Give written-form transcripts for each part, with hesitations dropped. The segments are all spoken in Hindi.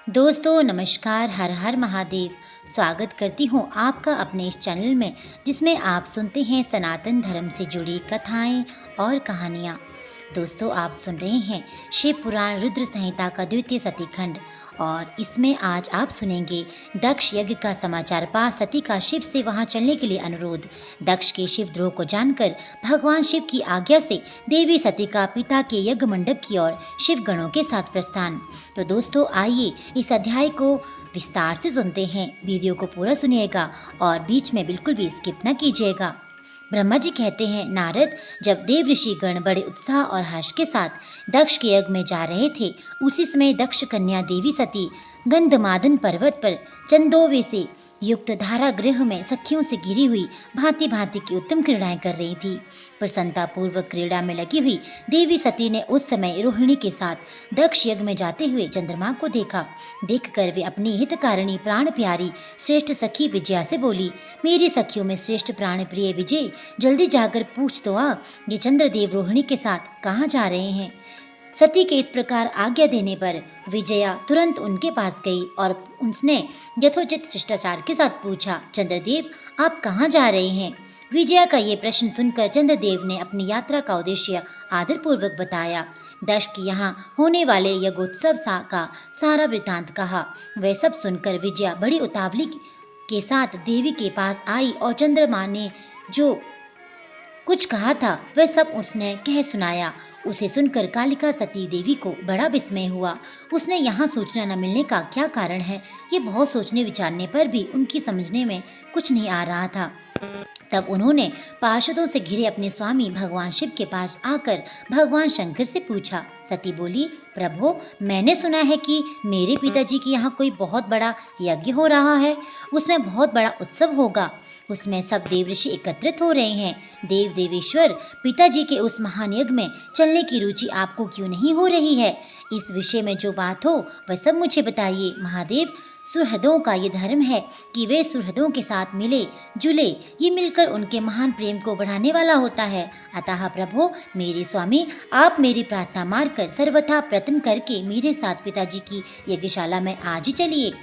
दोस्तों नमस्कार, हर हर महादेव। स्वागत करती हूँ आपका अपने इस चैनल में, जिसमें आप सुनते हैं सनातन धर्म से जुड़ी कथाएं और कहानियाँ। दोस्तों, आप सुन रहे हैं शिव पुराण रुद्र संहिता का द्वितीय सती खंड, और इसमें आज आप सुनेंगे दक्ष यज्ञ का समाचार पा सती का शिव से वहां चलने के लिए अनुरोध। दक्ष के शिवद्रोह को जानकर भगवान शिव की आज्ञा से देवी सती का पिता के यज्ञ मंडप की ओर शिव गणों के साथ प्रस्थान। तो दोस्तों, आइए इस अध्याय को विस्तार से सुनते हैं। वीडियो को पूरा सुनिएगा और बीच में बिल्कुल भी स्किप न कीजिएगा। ब्रह्मा जी कहते हैं, नारद, जब देव ऋषि गण बड़े उत्साह और हर्ष के साथ दक्ष के यज्ञ में जा रहे थे, उसी समय दक्ष कन्या देवी सती गंधमादन पर्वत पर चंदोवे से युक्त धारा गृह में सखियों से घिरी हुई भांति भांति की उत्तम क्रीड़ाएं कर रही थी। प्रसन्नता पूर्वक क्रीड़ा में लगी हुई देवी सती ने उस समय रोहिणी के साथ दक्ष यज्ञ में जाते हुए चंद्रमा को देखा। देखकर वे अपनी हितकारिणी प्राण प्यारी श्रेष्ठ सखी विजया से बोली, मेरी सखियों में श्रेष्ठ प्राण प्रिय विजय, जल्दी जाकर पूछ तो आ, ये चंद्रदेव रोहिणी के साथ कहाँ जा रहे हैं। सती के इस प्रकार आज्ञा देने पर विजया तुरंत उनके पास गई और उसने यथोचित शिष्टाचार के साथ पूछा, चंद्रदेव, आप कहाँ जा रहे हैं। विजया का ये प्रश्न सुनकर चंद्रदेव ने अपनी यात्रा का उद्देश्य आदरपूर्वक बताया। दक्ष के यहाँ होने वाले यज्ञोत्सव का सारा वृतांत कहा। वह सब सुनकर विजया बड़ी उतावली के साथ देवी के पास आई और चंद्रमा ने जो कुछ कहा था वह सब उसने कह सुनाया। उसे सुनकर कालिका सती देवी को बड़ा विस्मय हुआ। उसने यहाँ सूचना न मिलने का क्या कारण है, ये बहुत सोचने विचारने पर भी उनकी समझने में कुछ नहीं आ रहा था। तब उन्होंने पार्षदों से घिरे अपने स्वामी भगवान शिव के पास आकर भगवान शंकर से पूछा। सती बोली, प्रभु, मैंने सुना है कि मेरे पिताजी के यहाँ कोई बहुत बड़ा यज्ञ हो रहा है, उसमें बहुत बड़ा उत्सव होगा, उसमें सब देव ऋषि एकत्रित हो रहे हैं। देव देवेश्वर पिताजी के उस महान यज्ञ में चलने की रुचि आपको क्यों नहीं हो रही है। इस विषय में जो बात हो वह सब मुझे बताइए। महादेव, सुहृदों का ये धर्म है कि वे सुहृदों के साथ मिले जुले, ये मिलकर उनके महान प्रेम को बढ़ाने वाला होता है। अतः प्रभु, मेरे स्वामी, आप मेरी प्रार्थना मारकर सर्वथा प्रयत्न करके मेरे साथ पिताजी की यज्ञशाला में आज ही चलिए।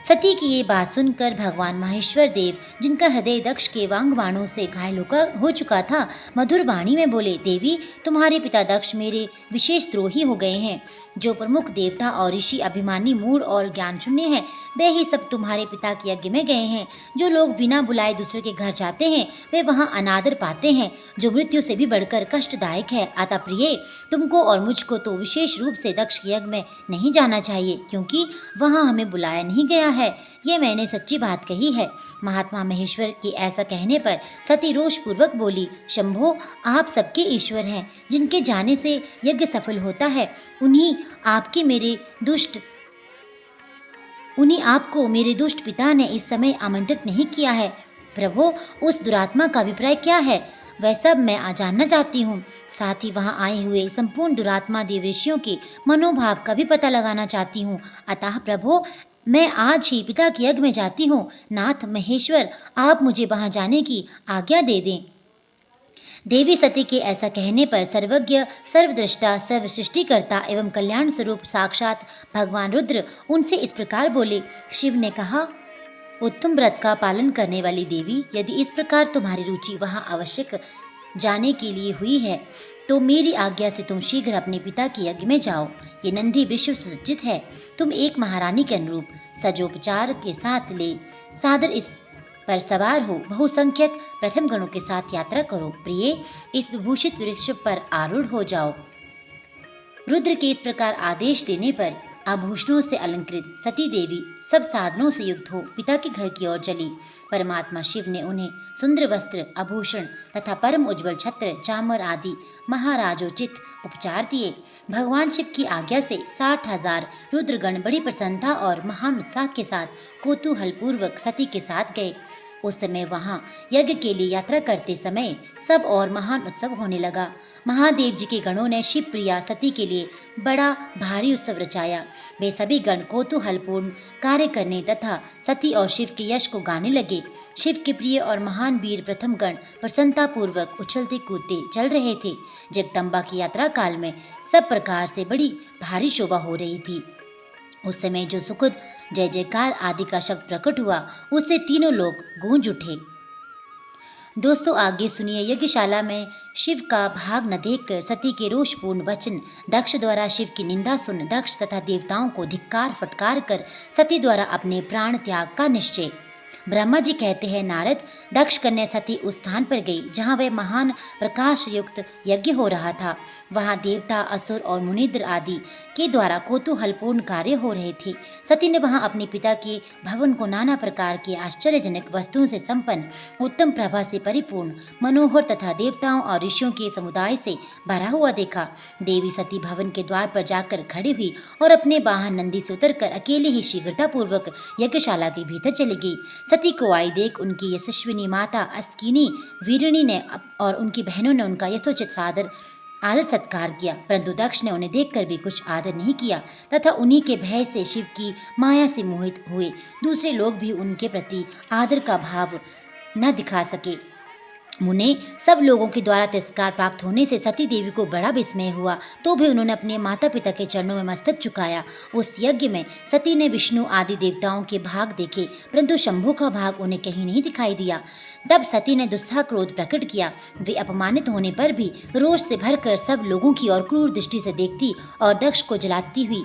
सती की ये बात सुनकर भगवान महेश्वर देव, जिनका हृदय दक्ष के वांगबाणों से घायल हो चुका था, मधुर वाणी में बोले, देवी, तुम्हारे पिता दक्ष मेरे विशेष द्रोही हो गए हैं। जो प्रमुख देवता और ऋषि अभिमानी, मूढ़ और ज्ञान शून्य हैं, वे ही सब तुम्हारे पिता के यज्ञ में गए हैं। जो लोग बिना बुलाए दूसरे के घर जाते हैं, वे वहाँ अनादर पाते हैं, जो मृत्यु से भी बढ़कर कष्टदायक है। अतः प्रिय, तुमको और मुझको तो विशेष रूप से दक्ष के यज्ञ में नहीं जाना चाहिए, क्योंकि वहाँ हमें बुलाया नहीं गया है। ये मैंने सच्ची बात कही है। महात्मा महेश्वर के ऐसा कहने पर सती रोष पूर्वक बोली, शंभो, आप सबके ईश्वर हैं। जिनके जाने से यज्ञ सफल होता है, उन्हीं आपको मेरे दुष्ट पिता ने इस समय आमंत्रित नहीं किया है। प्रभु, उस दुरात्मा का अभिप्राय क्या है, वह सब मैं जानना चाहती हूँ। साथ ही वहाँ आए हुए संपूर्ण दुरात्मा देव ऋषियों के मनोभाव का भी पता लगाना चाहती हूँ। अतः प्रभु, मैं आज ही पिता के यज्ञ में जाती हूँ। नाथ महेश्वर, आप मुझे वहाँ जाने की आज्ञा दे दें। देवी सती के ऐसा कहने पर सर्वज्ञ, सर्वदृष्टा, सर्व सृष्टिकर्ता एवं कल्याण स्वरूप साक्षात भगवान रुद्र उनसे इस प्रकार बोले। शिव ने कहा, उत्तम व्रत का पालन करने वाली देवी, यदि इस प्रकार तुम्हारी रुचि वहाँ आवश्यक जाने के लिए हुई है, तो मेरी आज्ञा से तुम शीघ्र अपने पिता के यज्ञ में जाओ। ये नंदी विश्व सुसज्जित है। तुम एक महारानी के अनुरूप सजोपचार के साथ ले सादर इस पर सवार हो बहुसंख्यक प्रथम गणों के साथ यात्रा करो। प्रिय, इस विभूषित वृक्ष पर आरूढ़ हो जाओ। रुद्र के इस प्रकार आदेश देने पर आभूषणों से अलंकृत सती देवी सब साधनों से युक्त हो पिता के घर की ओर चली। परमात्मा शिव ने उन्हें सुंदर वस्त्र, आभूषण तथा परम उज्ज्वल छत्र, चामर आदि महाराजोचित उपचार दिए। भगवान शिव की आज्ञा से 60,000 रुद्रगण बड़ी प्रसन्नता और महान उत्साह के साथ कौतूहल पूर्वक सती के साथ गए। उस समय वहाँ यज्ञ के लिए यात्रा करते समय सब और महान उत्सव होने लगा। महादेव जी के गणों ने शिव प्रिया सती के लिए बड़ा भारी उत्सव रचाया। वे सभी गण कौतूहलपूर्ण कार्य करने तथा सती और शिव के यश को गाने लगे। शिव के प्रिय और महान वीर प्रथम गण प्रसन्नता पूर्वक उछलते कूदते चल रहे थे। जगदम्बा की यात्रा काल में सब प्रकार से बड़ी भारी शोभा हो रही थी। उस समय जो सुखद जय जयकार आदि का शब्द प्रकट हुआ, उससे तीनों लोग गूंज उठे। दोस्तों आगे सुनिए। यज्ञशाला में शिव का भाग न देखकर सती के रोषपूर्ण वचन, दक्ष द्वारा शिव की निंदा सुन दक्ष तथा देवताओं को धिक्कार फटकार कर सती द्वारा अपने प्राण त्याग का निश्चय। ब्रह्मा जी कहते हैं, नारद, दक्ष कन्या सती उस स्थान पर गई जहाँ वह महान प्रकाश युक्त यज्ञ हो रहा था। वहाँ देवता, असुर और मुनिद्र आदि के द्वारा कौतूहलपूर्ण कार्य हो रहे थे। सती ने वहाँ अपने पिता के भवन को नाना प्रकार की आश्चर्यजनक वस्तुओं से संपन्न, उत्तम प्रभा से परिपूर्ण, मनोहर तथा देवताओं और ऋषियों के समुदाय से भरा हुआ देखा। देवी सती भवन के द्वार पर जाकर खड़ी हुई और अपने वाहन नंदी से उतरकर अकेले ही शीघ्रतापूर्वक यज्ञशाला के भीतर चली गई। सती को आई देख उनकी यशस्विनी माता अस्किनी, वीरिणी ने और उनकी बहनों ने उनका यथोचित आदर सत्कार किया, परंतु दक्ष ने उन्हें देखकर भी कुछ आदर नहीं किया तथा उन्हीं के भय से शिव की माया से मोहित हुए दूसरे लोग भी उनके प्रति आदर का भाव न दिखा सके। मुने सब लोगों के द्वारा तिरस्कार प्राप्त होने से सती देवी को बड़ा विस्मय हुआ, तो भी उन्होंने अपने माता पिता के चरणों में मस्तक झुकाया। उस यज्ञ में सती ने विष्णु आदि देवताओं के भाग देखे, परंतु शंभु का भाग उन्हें कहीं नहीं दिखाई दिया। तब सती ने दुस्साह क्रोध प्रकट किया। वे अपमानित होने पर भी रोष से भरकर सब लोगों की ओर क्रूर दृष्टि से देखती और दक्ष को जलाती हुई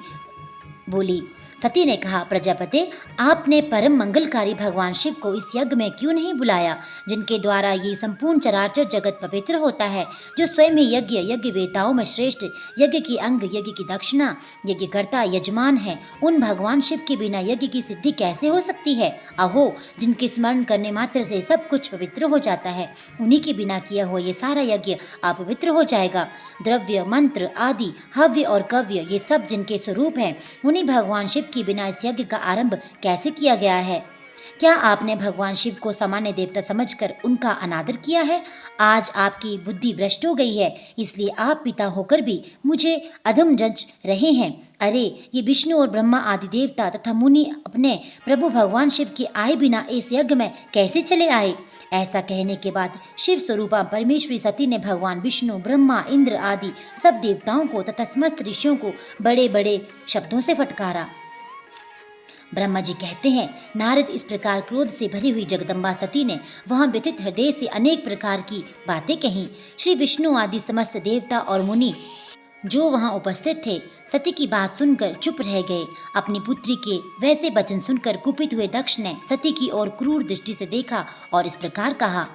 बोली। सती ने कहा, प्रजापते, आपने परम मंगलकारी भगवान शिव को इस यज्ञ में क्यों नहीं बुलाया, जिनके द्वारा ये संपूर्ण चराचर जगत पवित्र होता है, जो स्वयं ही यज्ञ वेताओं में श्रेष्ठ, यज्ञ की अंग, यज्ञ की दक्षिणा, यज्ञकर्ता, यजमान है। उन भगवान शिव के बिना यज्ञ की सिद्धि कैसे हो सकती है? अहो, जिनके स्मरण करने मात्र से सब कुछ पवित्र हो जाता है, उन्हीं के बिना किया हुआ ये सारा यज्ञ अपवित्र हो जाएगा। द्रव्य, मंत्र आदि, हव्य और कव्य, ये सब जिनके स्वरूप हैं, उन्हीं भगवान शिव के बिना इस यज्ञ का आरंभ कैसे किया गया है? क्या आपने भगवान शिव को सामान्य देवता समझकर उनका अनादर किया है? आज आपकी बुद्धि भ्रष्ट हो गई है, इसलिए आप पिता होकर भी मुझे अधम जज रहे हैं। अरे, ये विष्णु और ब्रह्मा आदि देवता तथा मुनि अपने प्रभु भगवान शिव के आए बिना इस यज्ञ में कैसे चले आए? ऐसा कहने के बाद शिव स्वरूपा परमेश्वरी सती ने भगवान विष्णु, ब्रह्मा, इंद्र आदि सब देवताओं को तथा समस्त ऋषियों को बड़े बड़े शब्दों से फटकारा। ब्रह्मा जी कहते हैं, नारद, इस प्रकार क्रोध से भरी हुई जगदम्बा सती ने वहाँ व्यथित हृदय से अनेक प्रकार की बातें कहीं। श्री विष्णु आदि समस्त देवता और मुनि जो वहाँ उपस्थित थे, सती की बात सुनकर चुप रह गए। अपनी पुत्री के वैसे वचन सुनकर कुपित हुए दक्ष ने सती की ओर क्रूर दृष्टि से देखा और इस प्रकार कहा।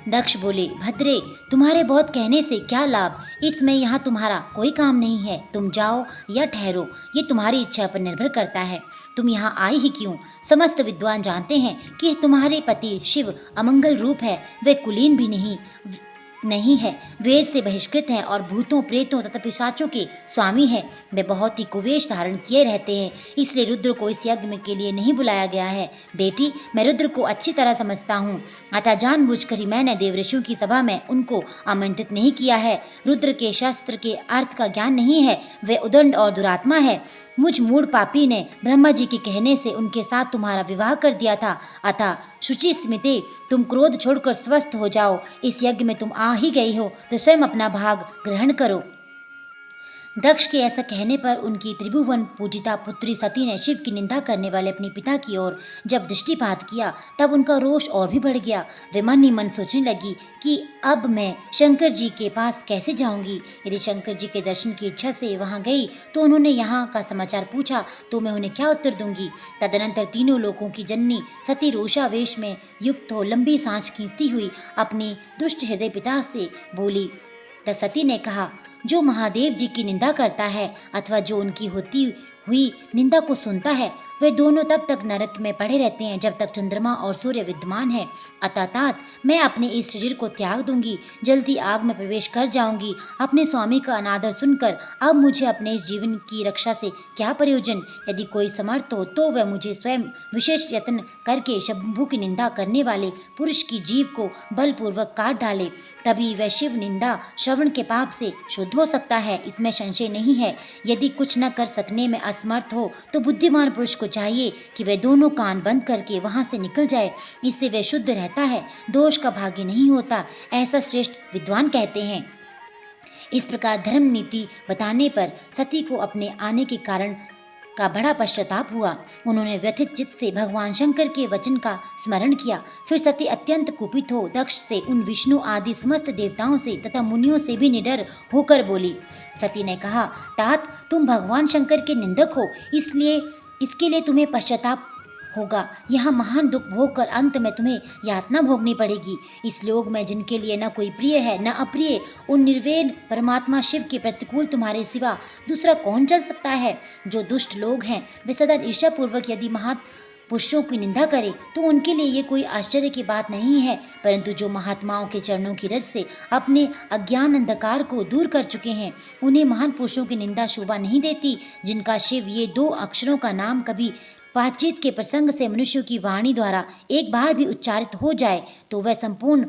दक्ष बोले, भद्रे, तुम्हारे बहुत कहने से क्या लाभ, इसमें यहाँ तुम्हारा कोई काम नहीं है। तुम जाओ या ठहरो, ये तुम्हारी इच्छा पर निर्भर करता है। तुम यहाँ आई ही क्यों? समस्त विद्वान जानते हैं कि तुम्हारे पति शिव अमंगल रूप है, वे कुलीन भी नहीं है, वेद से बहिष्कृत हैं और भूतों, प्रेतों तथा पिशाचों के स्वामी हैं। वे बहुत ही कुवेश धारण किए रहते हैं, इसलिए रुद्र को इस यज्ञ के लिए नहीं बुलाया गया है। बेटी, मैं रुद्र को अच्छी तरह समझता हूँ, अतः जानबूझकर ही मैंने देवऋषियों की सभा में उनको आमंत्रित नहीं किया है। रुद्र के शस्त्र के अर्थ का ज्ञान नहीं है, वे उदंड और दुरात्मा है। मुझ मूढ़ पापी ने ब्रह्मा जी के कहने से उनके साथ तुम्हारा विवाह कर दिया था, अतः शुचि स्मिते, तुम क्रोध छोड़कर स्वस्थ हो जाओ। इस यज्ञ में तुम आ ही गई हो तो स्वयं अपना भाग ग्रहण करो। दक्ष के ऐसा कहने पर उनकी त्रिभुवन पूजिता पुत्री सती ने शिव की निंदा करने वाले अपने पिता की ओर जब दृष्टिपात किया, तब उनका रोष और भी बढ़ गया। वे मन ही मन सोचने लगी कि अब मैं शंकर जी के पास कैसे जाऊंगी। यदि शंकर जी के दर्शन की इच्छा से वहां गई तो उन्होंने यहाँ का समाचार पूछा तो मैं उन्हें क्या उत्तर दूंगी। तदनंतर तीनों लोकों की जननी सती रोषावेश में युक्त हो लंबी सांस खींचती हुई अपने दुष्ट हृदय पिता से बोली। तब सती ने कहा, जो महादेव जी की निंदा करता है अथवा जो उनकी होती हुई निंदा को सुनता है, वे दोनों तब तक नरक में पड़े रहते हैं जब तक चंद्रमा और सूर्य विद्यमान है। अतः मैं अपने इस शरीर को त्याग दूंगी, जल्दी आग में प्रवेश कर जाऊंगी। अपने स्वामी का अनादर सुनकर अब मुझे अपने इस जीवन की रक्षा से क्या प्रयोजन। यदि कोई समर्थ हो तो वह मुझे स्वयं विशेष यत्न करके शंभु की निंदा करने वाले पुरुष की जीव को बलपूर्वक काट डाले, तभी वह शिव निंदा श्रवण के पाप से शुद्ध हो सकता है, इसमें संशय नहीं है। यदि कुछ न कर सकने में असमर्थ हो तो बुद्धिमान पुरुष को चाहिए कि वह दोनों कान बंद करके वहां से निकल जाए, इससे वह शुद्ध रहता है, दोष का भागी नहीं होता, ऐसा श्रेष्ठ विद्वान कहते हैं। इस प्रकार धर्म नीति बताने पर सती को अपने आने के कारण का बड़ा पश्चाताप हुआ। उन्होंने व्यथित चित्त से भगवान शंकर के वचन का स्मरण किया। फिर सती अत्यंत कुपित हो दक्ष से, उन विष्णु आदि समस्त देवताओं से तथा मुनियों से भी निडर होकर बोली। सती ने कहा, तात, तुम भगवान शंकर के निंदक हो, इसलिए इसके लिए तुम्हें पश्चाताप होगा। यहाँ महान दुख भोग कर अंत में तुम्हें यातना भोगनी पड़ेगी। इस लोक में जिनके लिए न कोई प्रिय है न अप्रिय, उन निर्वेद परमात्मा शिव के प्रतिकूल तुम्हारे सिवा दूसरा कौन चल सकता है। जो दुष्ट लोग हैं वे सदा ईर्ष्यापूर्वक यदि पुरुषों की निंदा करें तो उनके लिए ये कोई आश्चर्य की बात नहीं है, परंतु जो महात्माओं के चरणों की रज से अपने अज्ञान अंधकार को दूर कर चुके हैं, उन्हें महान पुरुषों की निंदा शोभा नहीं देती। जिनका शिव ये 2 अक्षरों का नाम कभी बातचीत के प्रसंग से मनुष्यों की वाणी द्वारा एक बार भी उच्चारित हो जाए तो वह संपूर्ण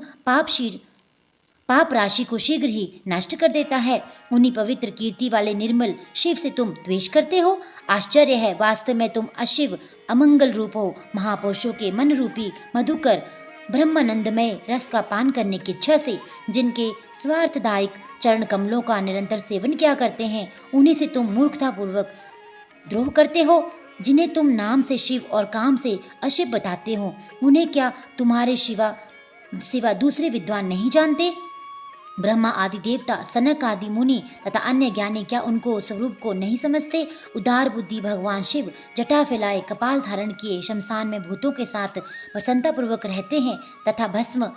पाप राशि को शीघ्र ही नष्ट कर देता है। उन्हीं पवित्र कीर्ति वाले निर्मल शिव से तुम द्वेष करते हो। आश्चर्य है, वास्तव में तुम अशिव अमंगल रूप हो। महापुरुषों के मन रूपी मधुकर ब्रह्मानंदमय रस का पान करने की इच्छा से जिनके स्वार्थदायक चरण कमलों का निरंतर सेवन किया करते हैं, उन्हीं से तुम मूर्खतापूर्वक द्रोह करते हो। जिन्हें तुम नाम से शिव और काम से अशिव बताते हो, उन्हें क्या तुम्हारे सिवा दूसरे विद्वान नहीं जानते? ब्रह्मा आदि देवता, सनक आदि मुनि तथा अन्य ज्ञानी क्या उनको स्वरूप को नहीं समझते? उदार बुद्धि भगवान शिव जटा फैलाए, कपाल धारण किए, शमशान में भूतों के साथ प्रसन्नतापूर्वक रहते हैं तथा भस्म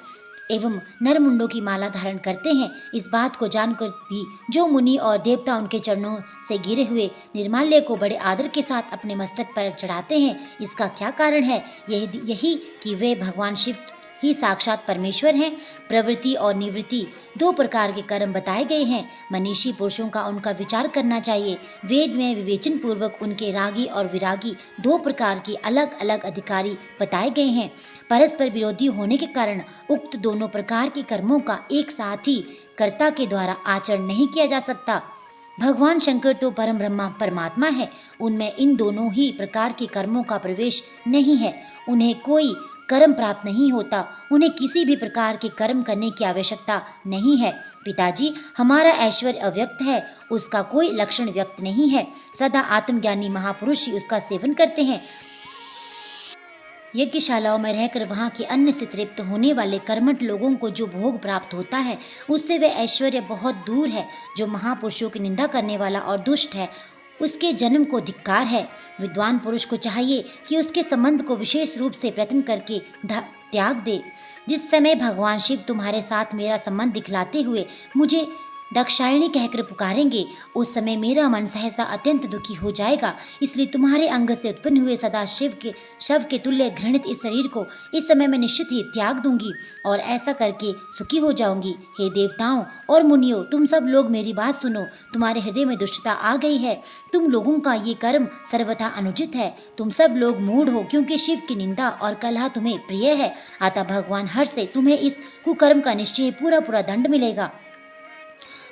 एवं नरमुंडों की माला धारण करते हैं। इस बात को जानकर भी जो मुनि और देवता उनके चरणों से घिरे हुए निर्माल्य को बड़े आदर के साथ अपने मस्तक पर चढ़ाते हैं, इसका क्या कारण है? यही कि वे भगवान शिव ही साक्षात परमेश्वर हैं। प्रवृत्ति और निवृत्ति 2 प्रकार के कर्म बताए गए हैं। मनीषी पुरुषों का उनका विचार करना चाहिए। वेद में विवेचन पूर्वक उनके रागी और विरागी 2 प्रकार के अलग अलग अधिकारी बताए गए हैं। परस्पर विरोधी होने के कारण उक्त दोनों प्रकार के कर्मों का एक साथ ही कर्ता के द्वारा आचरण नहीं किया जा सकता। भगवान शंकर तो परम ब्रह्मा परमात्मा है, उनमें इन दोनों ही प्रकार के कर्मों का प्रवेश नहीं है। उन्हें कोई कर्म प्राप्त नहीं होता, उन्हें किसी भी प्रकार के कर्म करने की आवश्यकता नहीं है। पिताजी, हमारा ऐश्वर्य अव्यक्त है, उसका कोई लक्षण व्यक्त नहीं है। सदा आत्मज्ञानी महापुरुष ही उसका सेवन करते हैं। यज्ञशालाओं में रहकर वहाँ के अन्न से तृप्त होने वाले कर्मठ लोगों को जो भोग प्राप्त होता है, उससे वह ऐश्वर्य बहुत दूर है। जो महापुरुषों की निंदा करने वाला और दुष्ट है, उसके जन्म को धिक्कार है। विद्वान पुरुष को चाहिए कि उसके संबंध को विशेष रूप से प्रयत्न करके त्याग दे। जिस समय भगवान शिव तुम्हारे साथ मेरा संबंध दिखलाते हुए मुझे दक्षायणी कहकर पुकारेंगे, उस समय मेरा मन सहसा अत्यंत दुखी हो जाएगा। इसलिए तुम्हारे अंग से उत्पन्न हुए सदा शव के तुल्य घृणित इस शरीर को इस समय मैं निश्चित ही त्याग दूंगी और ऐसा करके सुखी हो जाऊंगी। हे देवताओं और मुनियों, तुम सब लोग मेरी बात सुनो। तुम्हारे हृदय में दुष्टता आ गई है। तुम लोगों का ये कर्म सर्वथा अनुचित है। तुम सब लोग मूढ़ हो, क्योंकि शिव की निंदा और कलह तुम्हें प्रिय है। अतः भगवान हर से तुम्हें इस कुकर्म का निश्चय पूरा दंड मिलेगा।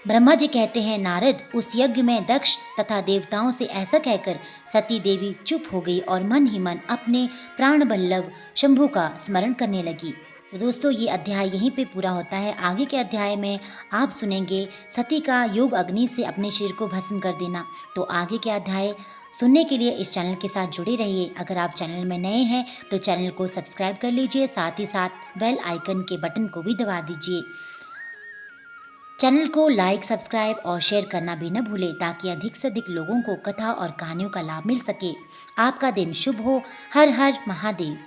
ब्रह्मा जी कहते हैं, नारद, उस यज्ञ में दक्ष तथा देवताओं से ऐसा कहकर सती देवी चुप हो गई और मन ही मन अपने प्राण बल्लभ शंभु का स्मरण करने लगी। तो दोस्तों, ये अध्याय यहीं पे पूरा होता है। आगे के अध्याय में आप सुनेंगे सती का योग अग्नि से अपने शरीर को भस्म कर देना। तो आगे के अध्याय सुनने के लिए इस चैनल के साथ जुड़े रहिए। अगर आप चैनल में नए हैं तो चैनल को सब्सक्राइब कर लीजिए, साथ ही साथ बेल आइकन के बटन को भी दबा दीजिए। चैनल को लाइक, सब्सक्राइब और शेयर करना भी न भूलें, ताकि अधिक से अधिक लोगों को कथा और कहानियों का लाभ मिल सके। आपका दिन शुभ हो। हर हर महादेव।